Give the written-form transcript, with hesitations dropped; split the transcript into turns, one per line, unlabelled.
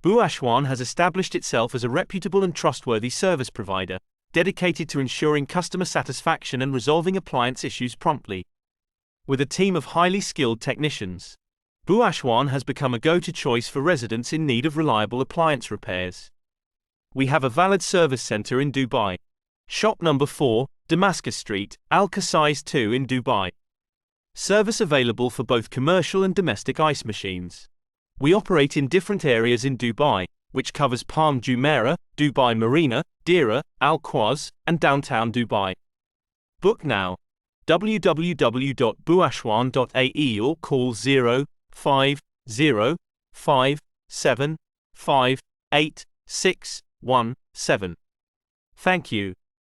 Buashwan has established itself as a reputable and trustworthy service provider, dedicated to ensuring customer satisfaction and resolving appliance issues promptly. With a team of highly skilled technicians, Buashwan has become a go-to choice for residents in need of reliable appliance repairs. We have a valid service center in Dubai. Shop number 4, Damascus Street, Al-Qasais 2 in Dubai. Service available for both commercial and domestic ice machines. We operate in different areas in Dubai, which covers Palm Jumeirah, Dubai Marina, Deira, Al Quoz, and downtown Dubai. Book now. www.buashwan.ae or call 05057586617. Thank you.